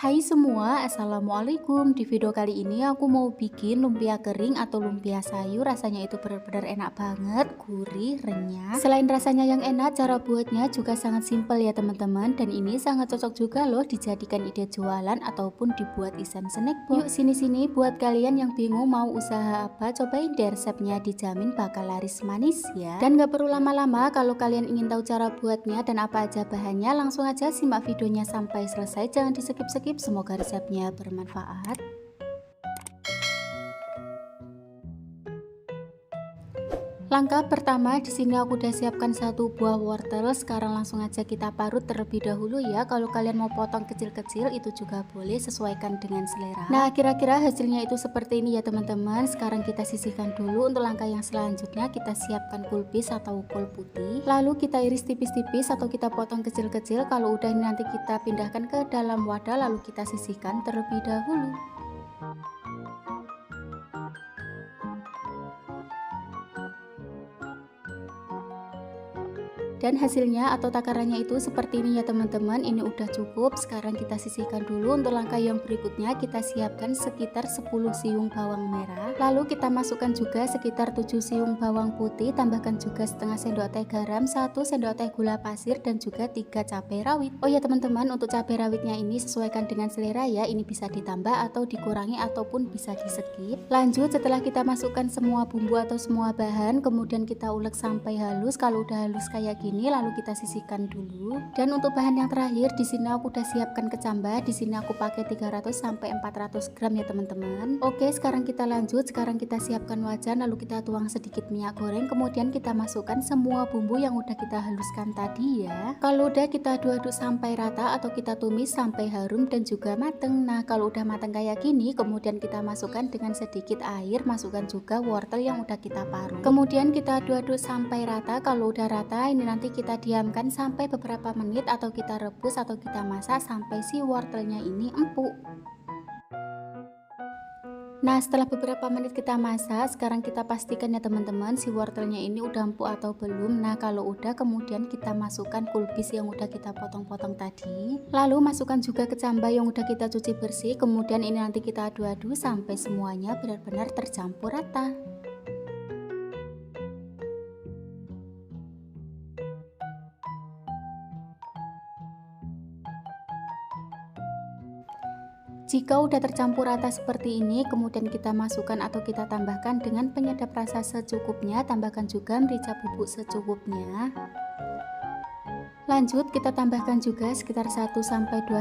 Hai semua, assalamualaikum. Di video kali ini aku mau bikin lumpia kering atau lumpia sayur. Rasanya itu benar-benar enak banget, gurih, renyah. Selain rasanya yang enak, cara buatnya juga sangat simpel ya teman-teman. Dan ini sangat cocok juga loh dijadikan ide jualan ataupun dibuat isen snack box. Yuk sini-sini buat kalian yang bingung mau usaha apa, cobain deh resepnya, dijamin bakal laris manis ya. Dan gak perlu lama-lama, kalau kalian ingin tahu cara buatnya dan apa aja bahannya, langsung aja simak videonya sampai selesai, jangan di skip-skip. Semoga resepnya bermanfaat. Langkah pertama, di sini aku udah siapkan satu buah wortel. Sekarang langsung aja kita parut terlebih dahulu ya. Kalau kalian mau potong kecil-kecil itu juga boleh, sesuaikan dengan selera. Nah, kira-kira hasilnya itu seperti ini ya teman-teman. Sekarang kita sisihkan dulu. Untuk langkah yang selanjutnya, kita siapkan kulbis atau kol putih. Lalu kita iris tipis-tipis atau kita potong kecil-kecil. Kalau udah ini nanti kita pindahkan ke dalam wadah, lalu kita sisihkan terlebih dahulu. Dan hasilnya atau takarannya itu seperti ini ya teman-teman. Ini udah cukup. Sekarang kita sisihkan dulu. Untuk langkah yang berikutnya, kita siapkan sekitar 10 siung bawang merah. Lalu kita masukkan juga sekitar 7 siung bawang putih. Tambahkan juga setengah sendok teh garam, 1 sendok teh gula pasir, dan juga 3 cabai rawit. Oh ya teman-teman, untuk cabai rawitnya ini sesuaikan dengan selera ya. Ini bisa ditambah atau dikurangi ataupun bisa di skip. Lanjut, setelah kita masukkan semua bumbu atau semua bahan, kemudian kita ulek sampai halus. Kalau udah halus kayak gini, lalu kita sisihkan dulu. Dan untuk bahan yang terakhir, di sini aku udah siapkan kecambah. Di sini aku pakai 300 sampai 400 gram ya teman-teman. Oke, sekarang kita lanjut. Sekarang kita siapkan wajan, lalu kita tuang sedikit minyak goreng, kemudian kita masukkan semua bumbu yang udah kita haluskan tadi ya. Kalau udah kita aduk-aduk sampai rata atau kita tumis sampai harum dan juga mateng. Nah, kalau udah mateng kayak gini, kemudian kita masukkan dengan sedikit air, masukkan juga wortel yang udah kita parut. Kemudian kita aduk-aduk sampai rata. Kalau udah rata, ini nanti kita diamkan sampai beberapa menit atau kita rebus atau kita masak sampai si wortelnya ini empuk. Nah, setelah beberapa menit kita masak, sekarang kita pastikan ya teman-teman si wortelnya ini udah empuk atau belum. Nah, kalau udah, kemudian kita masukkan kulbis yang udah kita potong-potong tadi. Lalu masukkan juga kecambah yang udah kita cuci bersih. Kemudian ini nanti kita aduk-aduk sampai semuanya benar-benar tercampur rata. Jika udah tercampur rata seperti ini, kemudian kita masukkan atau kita tambahkan dengan penyedap rasa secukupnya, tambahkan juga merica bubuk secukupnya. Lanjut kita tambahkan juga sekitar 1-2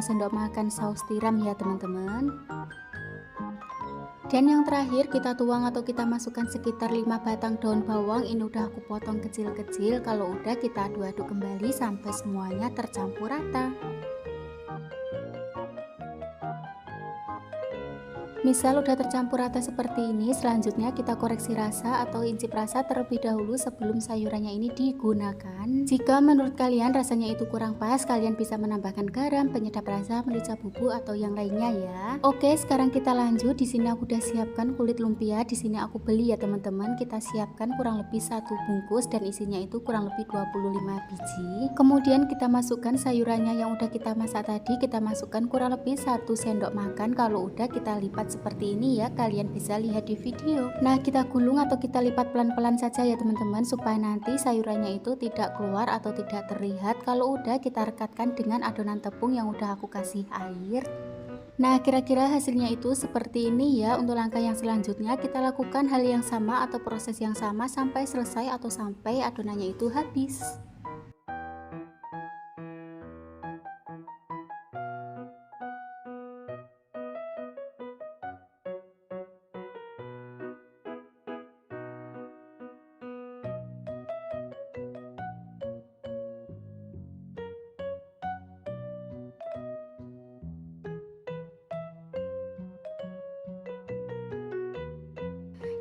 sendok makan saus tiram ya teman-teman. Dan yang terakhir kita tuang atau kita masukkan sekitar 5 batang daun bawang. Ini udah aku potong kecil-kecil. Kalau udah kita aduk-aduk kembali sampai semuanya tercampur rata. Misal udah tercampur rata seperti ini, selanjutnya kita koreksi rasa atau incip rasa terlebih dahulu sebelum sayurannya ini digunakan. Jika menurut kalian rasanya itu kurang pas, kalian bisa menambahkan garam, penyedap rasa, merica bubuk atau yang lainnya ya. Oke, sekarang kita lanjut. Di sini aku udah siapkan kulit lumpia. Di sini aku beli ya teman-teman. Kita siapkan kurang lebih 1 bungkus dan isinya itu kurang lebih 25 biji. Kemudian kita masukkan sayurannya yang udah kita masak tadi. Kita masukkan kurang lebih 1 sendok makan. Kalau udah kita lipat seperti ini ya, kalian bisa lihat di video. Nah, kita gulung atau kita lipat pelan-pelan saja ya teman-teman, supaya nanti sayurannya itu tidak keluar atau tidak terlihat. Kalau udah, kita rekatkan dengan adonan tepung yang udah aku kasih air. Nah, kira-kira hasilnya itu seperti ini ya. Untuk langkah yang selanjutnya, kita lakukan hal yang sama atau proses yang sama sampai selesai atau sampai adonannya itu habis.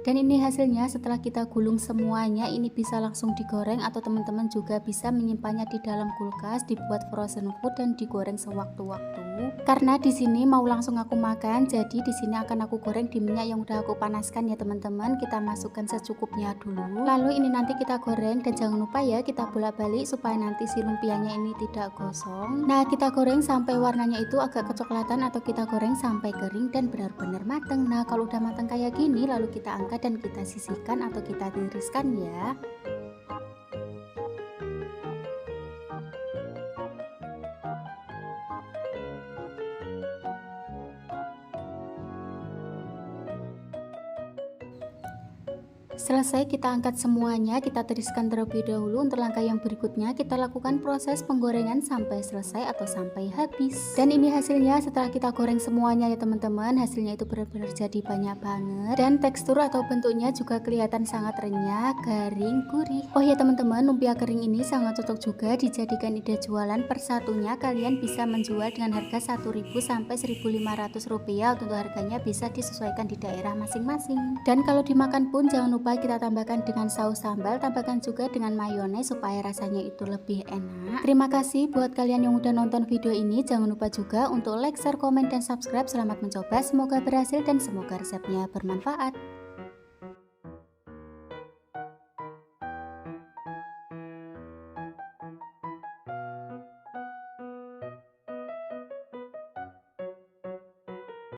Dan ini hasilnya setelah kita gulung semuanya, ini bisa langsung digoreng atau teman-teman juga bisa menyimpannya di dalam kulkas, dibuat frozen food dan digoreng sewaktu-waktu. Karena di sini mau langsung aku makan, jadi di sini akan aku goreng di minyak yang udah aku panaskan ya teman-teman. Kita masukkan secukupnya dulu. Lalu ini nanti kita goreng dan jangan lupa ya kita bolak-balik supaya nanti si lumpianya ini tidak gosong. Nah, kita goreng sampai warnanya itu agak kecoklatan atau kita goreng sampai kering dan benar-benar matang. Nah, kalau udah matang kayak gini lalu kita angkat dan kita sisihkan atau kita tiriskan ya. Selesai kita angkat semuanya, kita tiriskan terlebih dahulu. Untuk langkah yang berikutnya kita lakukan proses penggorengan sampai selesai atau sampai habis. Dan ini hasilnya setelah kita goreng semuanya ya teman-teman. Hasilnya itu benar-benar jadi banyak banget dan tekstur atau bentuknya juga kelihatan sangat renyah, garing, gurih. Oh ya teman-teman, lumpia kering ini sangat cocok juga dijadikan ide jualan. Per satunya kalian bisa menjual dengan harga 1.000 sampai 1.500 rupiah. Untuk harganya bisa disesuaikan di daerah masing-masing. Dan kalau dimakan pun jangan lupa kita tambahkan dengan saus sambal, tambahkan juga dengan mayones supaya rasanya itu lebih enak. Terima kasih buat kalian yang udah nonton video ini. Jangan lupa juga untuk like, share, komen, dan subscribe. Selamat mencoba, semoga berhasil dan semoga resepnya bermanfaat.